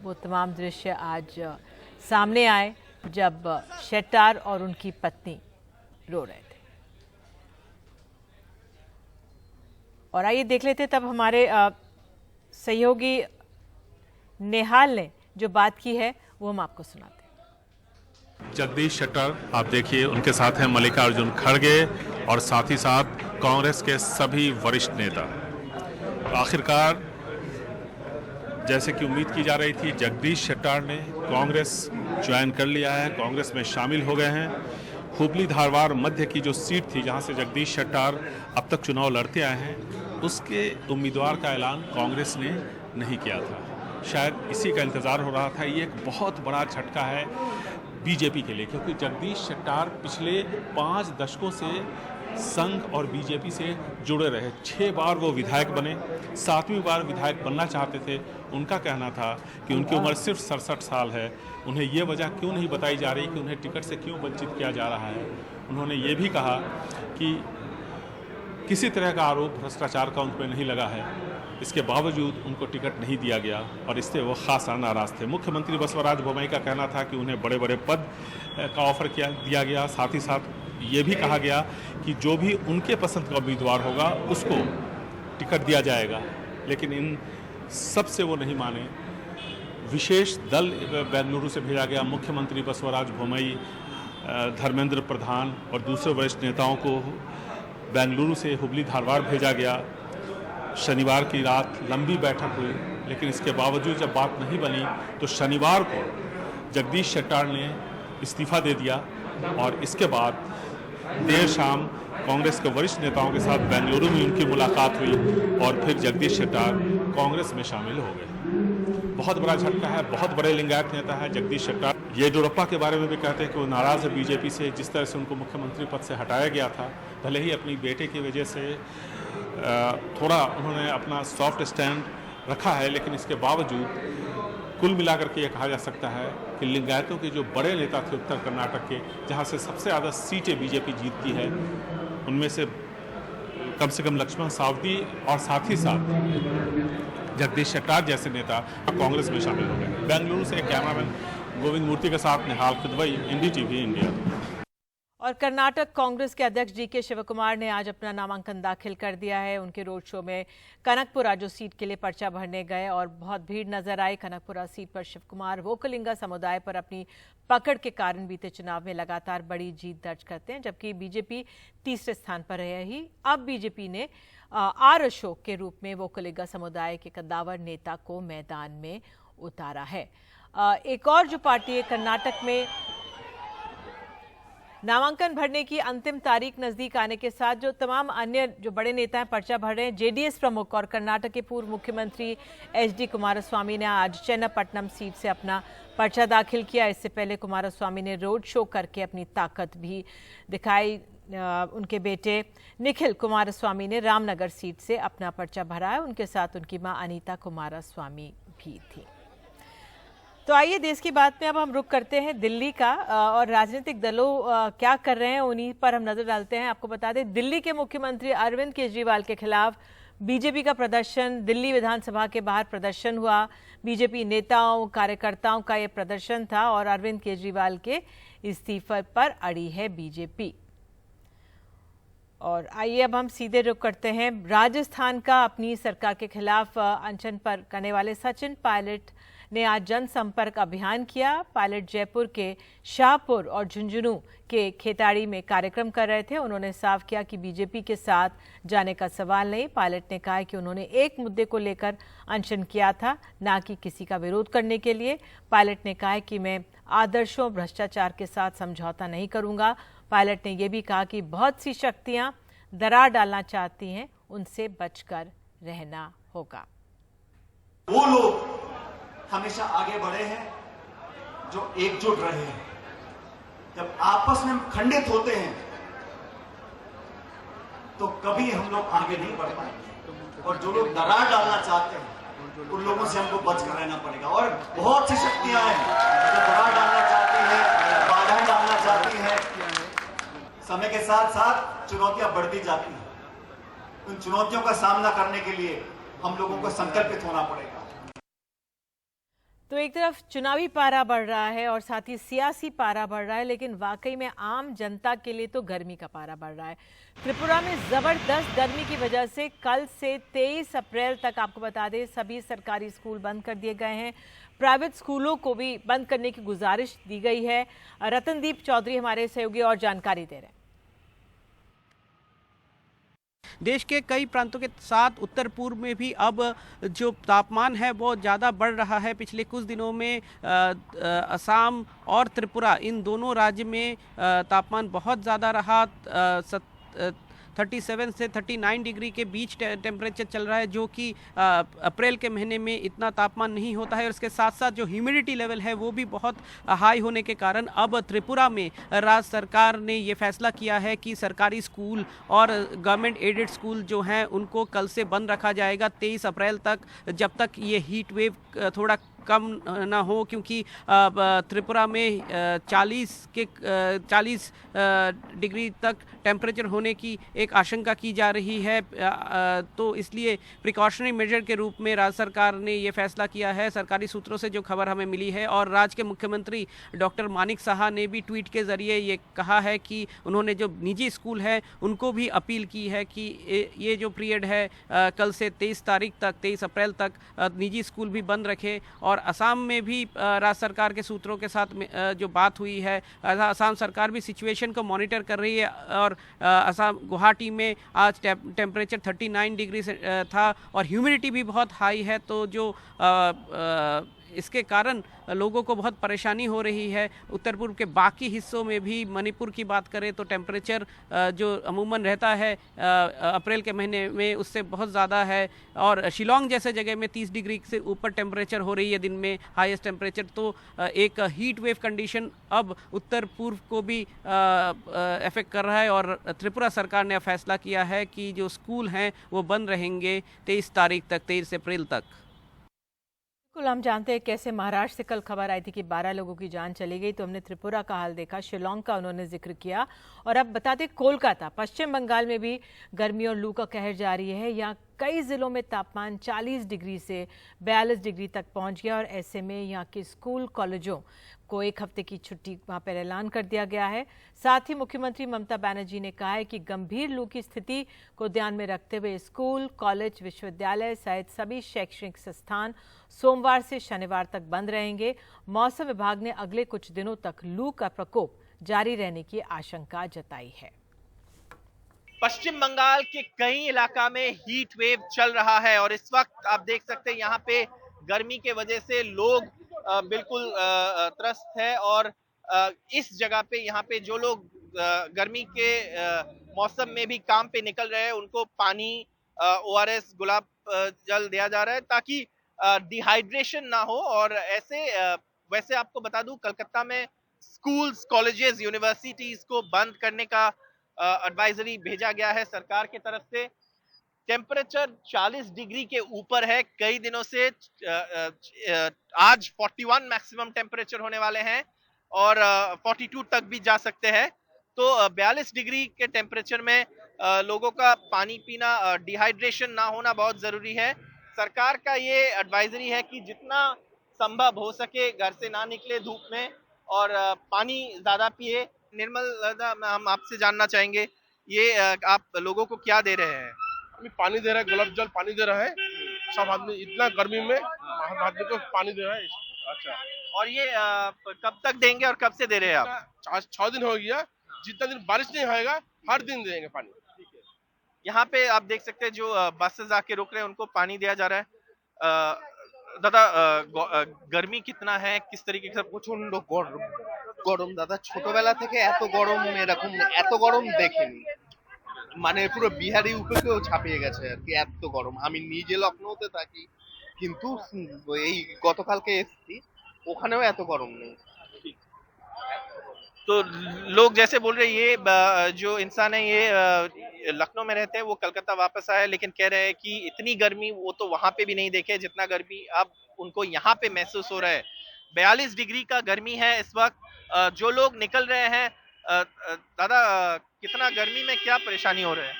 वो तमाम दृश्य आज सामने आए जब शेट्टार और उनकी पत्नी रो रहे थे। और आइए देख लेते तब हमारे सहयोगी नेहाल ने जो बात की है वो हम आपको सुनाते हैं। जगदीश शेट्टार आप देखिए, उनके साथ हैं मल्लिकार्जुन खड़गे और साथ ही साथ कांग्रेस के सभी वरिष्ठ नेता। आखिरकार जैसे कि उम्मीद की जा रही थी, जगदीश शेट्टार ने कांग्रेस ज्वाइन कर लिया है, कांग्रेस में शामिल हो गए हैं। हुबली धारवाड़ मध्य की जो सीट थी जहां से जगदीश शेट्टार अब तक चुनाव लड़ते आए हैं, उसके उम्मीदवार का ऐलान कांग्रेस ने नहीं किया था। शायद इसी का इंतज़ार हो रहा था। ये एक बहुत बड़ा झटका है बीजेपी के लिए, क्योंकि जगदीश शेट्टार पिछले 5 दशकों से संघ और बीजेपी से जुड़े रहे। 6 बार वो विधायक बने, 7वीं बार विधायक बनना चाहते थे। उनका कहना था कि उनकी उम्र सिर्फ 67 साल है। उन्हें ये वजह क्यों नहीं बताई जा रही कि उन्हें टिकट से क्यों वंचित किया जा रहा है। उन्होंने ये भी कहा कि किसी तरह का आरोप भ्रष्टाचार का उन पर नहीं लगा है, इसके बावजूद उनको टिकट नहीं दिया गया और इससे वो खासा नाराज़ थे। मुख्यमंत्री बसवराज बोम्मई का कहना था कि उन्हें बड़े बड़े पद का ऑफर दिया गया। साथ ही साथ ये भी कहा गया कि जो भी उनके पसंद का उम्मीदवार होगा उसको टिकट दिया जाएगा, लेकिन इन सब से वो नहीं माने। विशेष दल बेंगलुरु से भेजा गया। मुख्यमंत्री बसवराज बोम्मई, धर्मेंद्र प्रधान और दूसरे वरिष्ठ नेताओं को बेंगलुरु से हुबली धारवाड़ भेजा गया। शनिवार की रात लंबी बैठक हुई, लेकिन इसके बावजूद जब बात नहीं बनी तो शनिवार को जगदीश शेट्टार ने इस्तीफा दे दिया और इसके बाद देर शाम कांग्रेस के वरिष्ठ नेताओं के साथ बेंगलुरु में उनकी मुलाकात हुई और फिर जगदीश शेट्टार कांग्रेस में शामिल हो गए। बहुत बड़ा झटका है, बहुत बड़े लिंगायत नेता है जगदीश शेट्टार। येडियुरप्पा के बारे में भी कहते हैं कि वो नाराज़ है बीजेपी से, जिस तरह से उनको मुख्यमंत्री पद से हटाया गया था। भले ही अपनी बेटे की वजह से थोड़ा उन्होंने अपना सॉफ्ट स्टैंड रखा है, लेकिन इसके बावजूद कुल मिलाकर के ये कहा जा सकता है कि लिंगायतों के जो बड़े नेता थे उत्तर कर्नाटक के, जहाँ से सबसे ज़्यादा सीटें बीजेपी जीतती है, उनमें से कम लक्ष्मण सावदी और साथ ही साथ जगदीश शेट्टार जैसे नेता कांग्रेस में शामिल हो गए। बेंगलुरु से कैमरामैन गोविंद मूर्ति के साथ निहाल खुदवई, NDTV इंडिया। और कर्नाटक कांग्रेस के अध्यक्ष DK शिवकुमार ने आज अपना नामांकन दाखिल कर दिया है। उनके रोड शो में कनकपुरा जो सीट के लिए पर्चा भरने गए और बहुत भीड़ नजर आई। कनकपुरा सीट पर शिवकुमार वोकलिंगा समुदाय पर अपनी पकड़ के कारण बीते चुनाव में लगातार बड़ी जीत दर्ज करते हैं, जबकि बीजेपी तीसरे स्थान पर रही। अब बीजेपी ने आर अशोक के रूप में वोकलिंगा समुदाय के कद्दावर नेता को मैदान में उतारा है। एक और जो पार्टी है कर्नाटक में, नामांकन भरने की अंतिम तारीख नजदीक आने के साथ जो तमाम अन्य जो बड़े नेता हैं पर्चा भर रहे हैं। जेडीएस प्रमुख और कर्नाटक के पूर्व मुख्यमंत्री HD कुमारस्वामी ने आज चन्नापट्टनम सीट से अपना पर्चा दाखिल किया। इससे पहले कुमारस्वामी ने रोड शो करके अपनी ताकत भी दिखाई। उनके बेटे निखिल कुमारस्वामी ने रामनगर सीट से अपना पर्चा भरा है। उनके साथ उनकी मां अनीता कुमारस्वामी भी थी। तो आइए देश की बात में अब हम रुख करते हैं दिल्ली का, और राजनीतिक दलों क्या कर रहे हैं उन्हीं पर हम नजर डालते हैं। आपको बता दें, दिल्ली के मुख्यमंत्री अरविंद केजरीवाल के खिलाफ बीजेपी का प्रदर्शन, दिल्ली विधानसभा के बाहर प्रदर्शन हुआ। बीजेपी नेताओं कार्यकर्ताओं का यह प्रदर्शन था और अरविंद केजरीवाल के इस्तीफे पर अड़ी है बीजेपी। और आइए अब हम सीधे रुख करते हैं राजस्थान का। अपनी सरकार के खिलाफ अनशन पर करने वाले सचिन पायलट ने आज जनसंपर्क अभियान किया। पायलट जयपुर के शाहपुर और झुंझुनू के खेताड़ी में कार्यक्रम कर रहे थे। उन्होंने साफ किया कि बीजेपी के साथ जाने का सवाल नहीं। पायलट ने कहा कि उन्होंने एक मुद्दे को लेकर अनशन किया था, ना कि किसी का विरोध करने के लिए। पायलट ने कहा कि मैं आदर्शों भ्रष्टाचार के साथ समझौता नहीं करूंगा। पायलट ने यह भी कहा कि बहुत सी शक्तियां दरार डालना चाहती हैं, उनसे बचकर रहना होगा। वो लोग हमेशा आगे बढ़े हैं जो एकजुट रहे हैं। जब आपस में खंडित होते हैं तो कभी हम लोग आगे नहीं बढ़ पाएंगे, और जो लोग दरार डालना चाहते हैं उन लोगों से हमको बचकर रहना पड़ेगा। और बहुत सी शक्तियां हैं जो दरार डालना चाहती हैं, बाधाएं डालना चाहती हैं। समय के साथ साथ चुनौतियां बढ़ती जाती हैं। उन चुनौतियों का सामना करने के लिए हम लोगों को संकल्पित होना पड़ेगा। तो एक तरफ चुनावी पारा बढ़ रहा है और साथ ही सियासी पारा बढ़ रहा है, लेकिन वाकई में आम जनता के लिए तो गर्मी का पारा बढ़ रहा है। त्रिपुरा में जबरदस्त गर्मी की वजह से कल से 23 अप्रैल तक आपको बता दें सभी सरकारी स्कूल बंद कर दिए गए हैं। प्राइवेट स्कूलों को भी बंद करने की गुजारिश दी गई है। रतनदीप चौधरी हमारे सहयोगी और जानकारी दे रहे हैं। देश के कई प्रांतों के साथ उत्तर पूर्व में भी अब जो तापमान है वो ज़्यादा बढ़ रहा है। पिछले कुछ दिनों में असम और त्रिपुरा इन दोनों राज्य में तापमान बहुत ज़्यादा रहा। 37 से 39 डिग्री के बीच टेम्परेचर चल रहा है, जो कि अप्रैल के महीने में इतना तापमान नहीं होता है। और इसके साथ साथ जो ह्यूमिडिटी लेवल है वो भी बहुत हाई होने के कारण अब त्रिपुरा में राज्य सरकार ने ये फैसला किया है कि सरकारी स्कूल और गवर्नमेंट एडेड स्कूल जो हैं उनको कल से बंद रखा जाएगा 23 अप्रैल तक, जब तक ये हीट वेव थोड़ा कम ना हो, क्योंकि त्रिपुरा में 40 डिग्री तक टेम्परेचर होने की एक आशंका की जा रही है। तो इसलिए प्रिकॉशनरी मेजर के रूप में राज्य सरकार ने ये फैसला किया है, सरकारी सूत्रों से जो खबर हमें मिली है। और राज्य के मुख्यमंत्री डॉक्टर मानिक साहा ने भी ट्वीट के जरिए ये कहा है कि उन्होंने जो निजी स्कूल है उनको भी अपील की है कि ये जो पीरियड है कल से 23 अप्रैल तक निजी स्कूल भी बंद रखे। और असम में भी राज्य सरकार के सूत्रों के साथ जो बात हुई है, असम सरकार भी सिचुएशन को मॉनिटर कर रही है। और असम गुवाहाटी में आज टेम्परेचर 39 डिग्री से था और ह्यूमिडिटी भी बहुत हाई है, तो जो इसके कारण लोगों को बहुत परेशानी हो रही है। उत्तर पूर्व के बाकी हिस्सों में भी, मणिपुर की बात करें तो टेम्परेचर जो अमूमन रहता है अप्रैल के महीने में उससे बहुत ज़्यादा है। और शिलोंग जैसे जगह में 30 डिग्री से ऊपर टेम्परेचर हो रही है दिन में हाईएस्ट टेम्परेचर। तो एक हीट वेव कंडीशन अब उत्तर पूर्व को भी अफेक्ट कर रहा है। और त्रिपुरा सरकार ने फैसला किया है कि जो स्कूल हैं वो बंद रहेंगे 23 अप्रैल तक। बिल्कुल, हम जानते हैं कैसे महाराष्ट्र से कल खबर आई थी कि 12 लोगों की जान चली गई, तो हमने त्रिपुरा का हाल देखा, शिलोंग का उन्होंने जिक्र किया। और अब बता दें कोलकाता, पश्चिम बंगाल में भी गर्मी और लू का कहर जारी है। यहाँ कई जिलों में तापमान 40 डिग्री से 42 डिग्री तक पहुंच गया और ऐसे में यहाँ के स्कूल कॉलेजों को एक हफ्ते की छुट्टी वहाँ पर ऐलान कर दिया गया है। साथ ही मुख्यमंत्री ममता बनर्जी ने कहा है कि गंभीर लू की स्थिति को ध्यान में रखते हुए स्कूल, कॉलेज, विश्वविद्यालय सहित सभी शैक्षणिक संस्थान सोमवार से शनिवार तक बंद रहेंगे। मौसम विभाग ने अगले कुछ दिनों तक लू का प्रकोप जारी रहने की आशंका जताई है। पश्चिम बंगाल के कई इलाका में हीट वेव चल रहा है और इस वक्त आप देख सकते हैं यहाँ पे गर्मी के वजह से लोग बिल्कुल त्रस्त है। और इस जगह पे यहाँ पे जो लोग गर्मी के मौसम में भी काम पे निकल रहे हैं उनको पानी, ORS, गुलाब जल दिया जा रहा है ताकि डिहाइड्रेशन ना हो। और वैसे आपको बता दूं, कलकत्ता में स्कूल्स, कॉलेजेस, यूनिवर्सिटीज को बंद करने का एडवाइजरी भेजा गया है सरकार की तरफ से। टेम्परेचर 40 डिग्री के ऊपर है कई दिनों से। आज 41 मैक्सिमम टेम्परेचर होने वाले हैं और 42 तक भी जा सकते हैं। तो 42 डिग्री के टेम्परेचर में लोगों का पानी पीना, डिहाइड्रेशन ना होना बहुत जरूरी है। सरकार का ये एडवाइजरी है कि जितना संभव हो सके घर से ना निकले धूप में और पानी ज्यादा पिए। निर्मल, हम आपसे जानना चाहेंगे, ये आप लोगों को क्या दे रहे हैं? पानी दे रहा है, गुलाब जल पानी दे रहा है। सब आदमी इतना गर्मी में आदमी को पानी दे रहा है। अच्छा, और ये कब तक देंगे और कब से दे रहे हैं आप? 6 दिन हो गया। जितना दिन बारिश नहीं होएगा हर दिन देंगे पानी। यहाँ पे आप देख सकते हैं जो बसेस आके रुक रहे हैं उनको पानी दिया जा रहा है। दादा, गर्मी कितना है, किस तरीके से? প্রচন্ড গরম দাদা, ছোটবেলা থেকে এত গরম এত গরম দেখিনি। মানে পুরো বিহারি উপকেও ছাপিয়ে গেছে আর কি, এত গরম। আমি নিজে লখনৌতে থাকি, কিন্তু এই গতকালকে এসেছি, ওখানেও এত গরম নেই। तो लोग जैसे बोल रहे हैं, ये जो इंसान है ये लखनऊ में रहते हैं, वो कलकत्ता वापस आए, लेकिन कह रहे हैं कि इतनी गर्मी वो तो वहां पे भी नहीं देखे जितना गर्मी अब उनको यहाँ पे महसूस हो रहा है। 42 डिग्री का गर्मी है इस वक्त। जो लोग निकल रहे हैं, दादा कितना गर्मी में क्या परेशानी हो रहा है?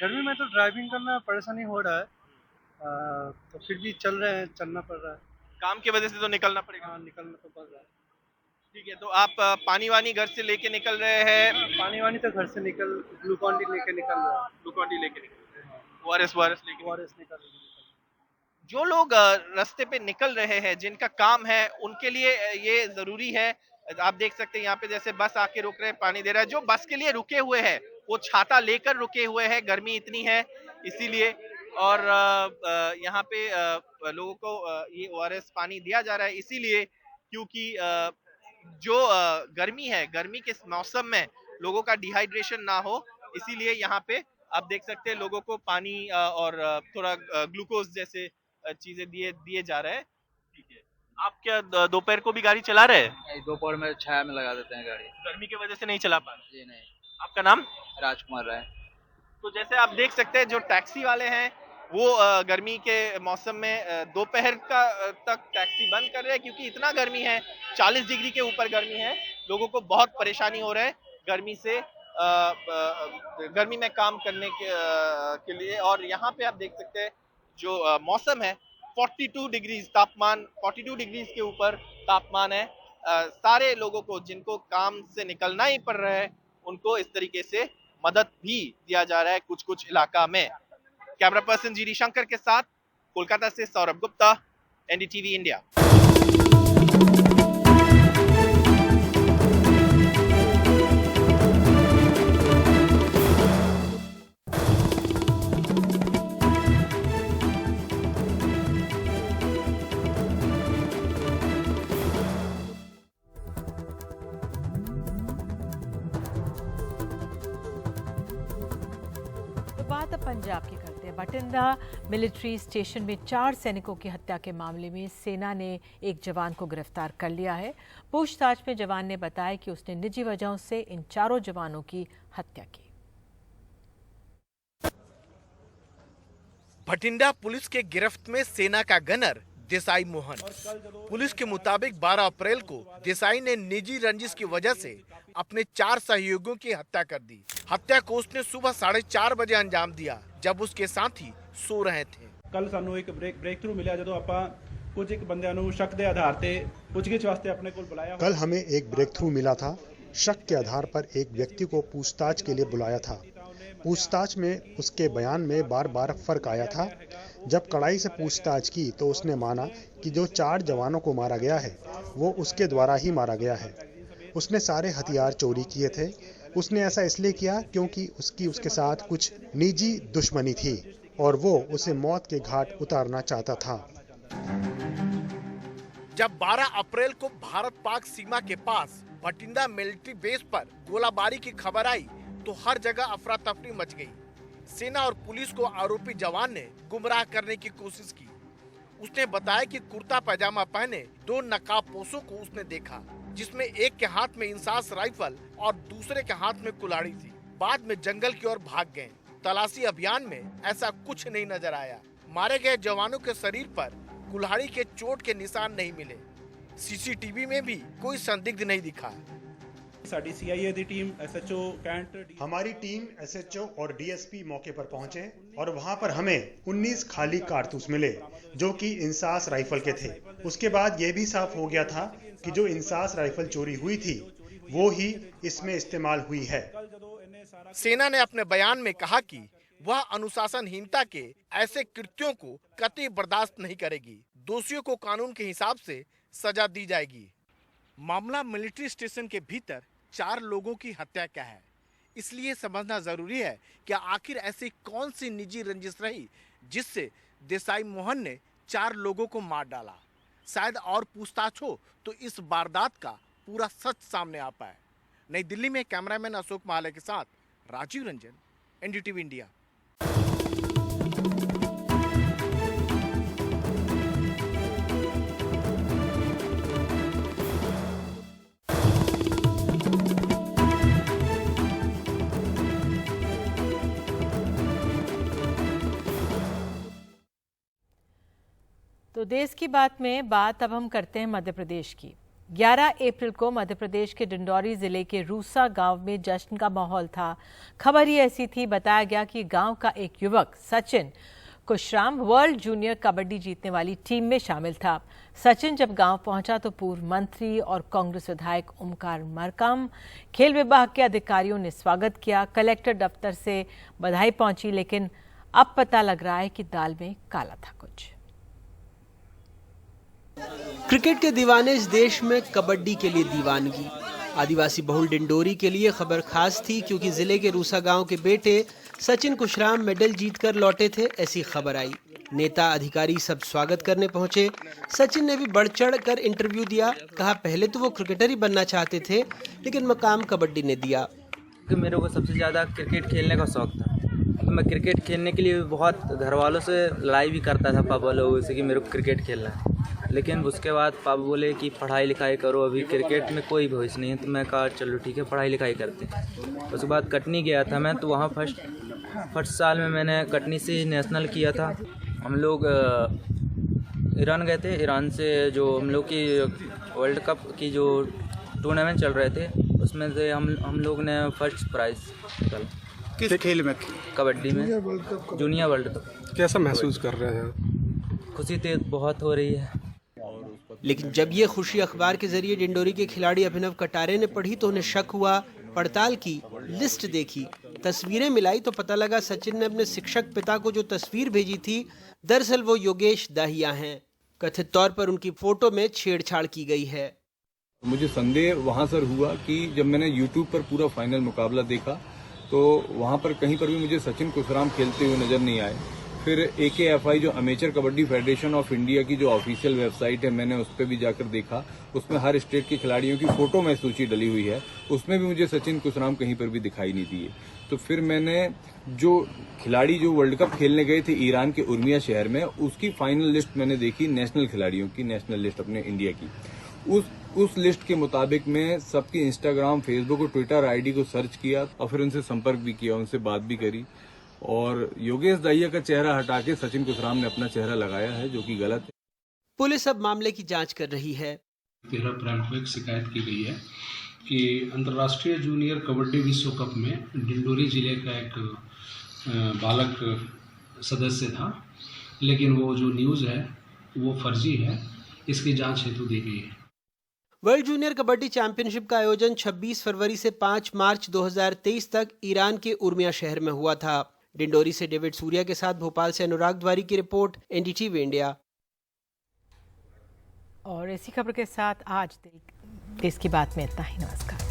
गर्मी में तो ड्राइविंग करना परेशानी हो रहा है, तो फिर भी चल रहे हैं, चलना पड़ रहा है। काम की वजह से तो निकलना पड़ेगा। हाँ, निकलना तो पड़ रहा है। ठीक है, तो आप पानी वानी घर से लेके निकल रहे हैं? पानी वानी तो घर से ग्लूकॉन डी लेके निकल रहा है। ग्लूकॉन डी लेके निकल रहे हैं, ORS निकल रहे हैं। जो लोग रास्ते पे निकल रहे हैं, जिनका काम है, उनके लिए ये जरूरी है। आप देख सकते हैं यहाँ पे जैसे बस आके रुक रहे हैं, पानी दे रहा है। जो बस के लिए रुके हुए हैं वो छाता लेकर रुके हुए हैं, गर्मी इतनी है इसीलिए। और यहाँ पे लोगों को ये ORS पानी दिया जा रहा है इसीलिए क्योंकि जो गर्मी है, गर्मी के मौसम में लोगों का डिहाइड्रेशन ना हो, इसीलिए यहाँ पे आप देख सकते हैं लोगों को पानी और थोड़ा ग्लूकोज जैसे चीजें दिए जा रहे हैं। ठीक है, आप क्या दोपहर को भी गाड़ी चला रहे हैं? दोपहर में छाया में लगा देते हैं गाड़ी। गर्मी की वजह से नहीं चला पा रहे? जी नहीं। आपका नाम? राजकुमार राय। तो जैसे आप देख सकते हैं जो टैक्सी वाले हैं वो गर्मी के मौसम में दोपहर का तक टैक्सी बंद कर रहे हैं, क्योंकि इतना गर्मी है, 40 डिग्री के ऊपर गर्मी है, लोगों को बहुत परेशानी हो रहा है गर्मी से, गर्मी में काम करने के लिए। और यहाँ पे आप देख सकते हैं जो मौसम है 42 डिग्रीज तापमान, 42 डिग्रीज के ऊपर तापमान है। सारे लोगों को जिनको काम से निकलना ही पड़ रहा है उनको इस तरीके से मदद भी दिया जा रहा है कुछ कुछ इलाका में। कैमरा पर्सन जीडी शंकर के साथ कोलकाता से सौरभ गुप्ता, एनडीटीवी इंडिया। बात अब पंजाब की करते हैं। बठिंडा मिलिट्री स्टेशन में 4 सैनिकों की हत्या के मामले में सेना ने एक जवान को गिरफ्तार कर लिया है। पूछताछ में जवान ने बताया कि उसने निजी वजहों से इन 4 जवानों की हत्या की। बठिंडा पुलिस के गिरफ्त में सेना का गनर देसाई मोहन। पुलिस के मुताबिक 12 अप्रैल को देसाई ने निजी रंजिश की वजह से अपने 4 सहयोगियों की हत्या कर दी। हत्या को उसने सुबह 4:30 बजे अंजाम दिया, जब उसके साथी सो रहे थे। कल सानू एक ब्रेक थ्रू मिला ਜਦੋਂ ਆਪਾਂ कुछ एक बंदिਆਂ ਨੂੰ शक ਦੇ आधार ਤੇ ਪੁੱਛਗਿੱਛ ਵਾਸਤੇ ਆਪਣੇ ਕੋਲ बुलाया। कल हमें एक ब्रेक थ्रू मिला था। शक के आधार पर एक व्यक्ति को पूछताछ के लिए बुलाया था। पूछताछ में उसके बयान में बार बार फर्क आया था। जब कड़ाई से पूछताछ की तो उसने माना कि जो 4 जवानों को मारा गया है वो उसके द्वारा ही मारा गया है। उसने सारे हथियार चोरी किए थे। उसने ऐसा इसलिए किया क्योंकि उसके साथ कुछ निजी दुश्मनी थी और वो उसे मौत के घाट उतारना चाहता था। जब 12 अप्रैल को भारत पाक सीमा के पास बठिंडा मिलिट्री बेस पर गोलाबारी की खबर आई तो हर जगह अफरा तफरी मच गई। सेना और पुलिस को आरोपी जवान ने गुमराह करने की कोशिश की। उसने बताया कि कुर्ता पैजामा पहने 2 नकाबपोशों को उसने देखा, जिसमें एक के हाथ में इंसास राइफल और दूसरे के हाथ में कुल्हाड़ी थी। बाद में जंगल की ओर भाग गए। तलाशी अभियान में ऐसा कुछ नहीं नजर आया। मारे गए जवानों के शरीर पर कुल्हाड़ी के चोट के निशान नहीं मिले। सीसीटीवी में भी कोई संदिग्ध नहीं दिखा। साडी सीआईए दी टीम, एसएचओ कैंट, हमारी टीम एसएचओ और डीएसपी मौके पर पहुंचे और वहां पर हमें 19 खाली कारतूस मिले जो कि इंसास राइफल के थे। उसके बाद ये भी साफ हो गया था कि जो इंसास राइफल चोरी हुई थी वो ही इसमें इस्तेमाल हुई है। सेना ने अपने बयान में कहा कि वह अनुशासनहीनता के ऐसे कृत्यों को कतई बर्दाश्त नहीं करेगी। दोषियों को कानून के हिसाब से सजा दी जाएगी। मामला मिलिट्री स्टेशन के भीतर 4 लोगों की हत्या का है, इसलिए समझना जरूरी है कि आखिर ऐसी कौन सी निजी रंजिश रही जिससे देसाई मोहन ने 4 लोगों को मार डाला। शायद और पूछताछ हो तो इस वारदात का पूरा सच सामने आ पाए। नई दिल्ली में कैमरामैन अशोक महाले के साथ राजीव रंजन, एनडीटीवी इंडिया। तो देश की बात में बात अब हम करते हैं मध्य प्रदेश की। 11 अप्रैल को मध्य प्रदेश के डिंडौरी जिले के रूसा गांव में जश्न का माहौल था। खबर ही ऐसी थी, बताया गया कि गांव का एक युवक सचिन कुशराम वर्ल्ड जूनियर कबड्डी जीतने वाली टीम में शामिल था। सचिन जब गांव पहुंचा तो पूर्व मंत्री और कांग्रेस विधायक ओमकार मरकाम, खेल विभाग के अधिकारियों ने स्वागत किया। कलेक्टर दफ्तर से बधाई पहुंची, लेकिन अब पता लग रहा है कि दाल में काला था कुछ। क्रिकेट के दीवाने इस देश में कबड्डी के लिए दीवानगी। आदिवासी बहुल डिंडोरी के लिए खबर खास थी क्योंकि जिले के रूसा गांव के बेटे सचिन कुशराम मेडल जीतकर लौटे थे, ऐसी खबर आई। नेता अधिकारी सब स्वागत करने पहुंचे। सचिन ने भी बढ़ चढ़ कर इंटरव्यू दिया। कहा पहले तो वो क्रिकेटर ही बनना चाहते थे, लेकिन मकाम कबड्डी ने दिया। मेरे को सबसे ज्यादा क्रिकेट खेलने का शौक था। मैं क्रिकेट खेलने के लिए बहुत घर वालों से लड़ाई भी करता था पापा लोगों से कि मेरे को क्रिकेट खेलना है, लेकिन उसके बाद पापा बोले कि पढ़ाई लिखाई करो, अभी क्रिकेट में कोई भविष्य नहीं है। तो मैं कहा चलो ठीक है पढ़ाई लिखाई करते हैं। उसके बाद कटनी गया था मैं, तो वहाँ फर्स्ट साल में मैंने कटनी से नेशनल किया था। हम लोग ईरान गए थे, ईरान से जो हम लोग की वर्ल्ड कप की जो टूर्नामेंट चल रहे थे उसमें से हम लोग ने फर्स्ट प्राइज़ निकाला। किस खेल में? कबड्डी में, जूनियर वर्ल्ड कप। कैसा महसूस कर रहे हैं? खुशी तो बहुत हो रही है। लेकिन जब ये खुशी अखबार के जरिए डिंडोरी के खिलाड़ी अभिनव कटारे ने पढ़ी तो उन्हें शक हुआ। पड़ताल की, लिस्ट देखी, तस्वीरें मिलाई तो पता लगा सचिन ने अपने शिक्षक पिता को जो तस्वीर भेजी थी दरअसल वो योगेश दाहिया हैं। कथित तौर पर उनकी फोटो में छेड़छाड़ की गई है। मुझे संदेह वहाँ सर हुआ कि जब मैंने YouTube पर पूरा फाइनल मुकाबला देखा तो वहाँ पर कहीं पर भी मुझे सचिन कुशराम खेलते हुए नजर नहीं आए। फिर AKFI जो amateur kabaddi federation of India की जो ऑफिशियल वेबसाइट है, मैंने उस पर भी जाकर देखा, उसमें हर स्टेट के खिलाड़ियों की फोटो में सूची डली हुई है, उसमें भी मुझे सचिन कुशराम कहीं पर भी दिखाई नहीं दिए। तो फिर मैंने जो खिलाड़ी जो वर्ल्ड कप खेलने गए थे ईरान के उर्मिया शहर में, उसकी फाइनल लिस्ट मैंने देखी, नेशनल खिलाड़ियों की नेशनल लिस्ट अपने इंडिया की। उस लिस्ट के मुताबिक मैं सबकी इंस्टाग्राम, फेसबुक और ट्विटर आईडी को सर्च किया और फिर उनसे संपर्क भी किया, उनसे बात भी करी और योगेश दाहिया का चेहरा हटा के सचिन कुशराम ने अपना चेहरा लगाया है, जो कि गलत है। पुलिस अब मामले की जांच कर रही है। 13 अप्रैल को एक शिकायत की गई है कि अंतर्राष्ट्रीय जूनियर कबड्डी विश्व कप में डिंडोरी जिले का एक बालक सदस्य था, लेकिन वो जो न्यूज़ है वो फर्जी है, इसकी जांच हेतु दी गई है। वर्ल्ड जूनियर कबड्डी चैंपियनशिप का आयोजन 26 फरवरी से 5 मार्च 2023 तक ईरान के उर्मिया शहर में हुआ था। डिंडोरी से डेविड सूर्या के साथ भोपाल से अनुराग द्वारी की रिपोर्ट, NDTV इंडिया। और इसी खबर के साथ आज देश की बात में इतना ही। नमस्कार।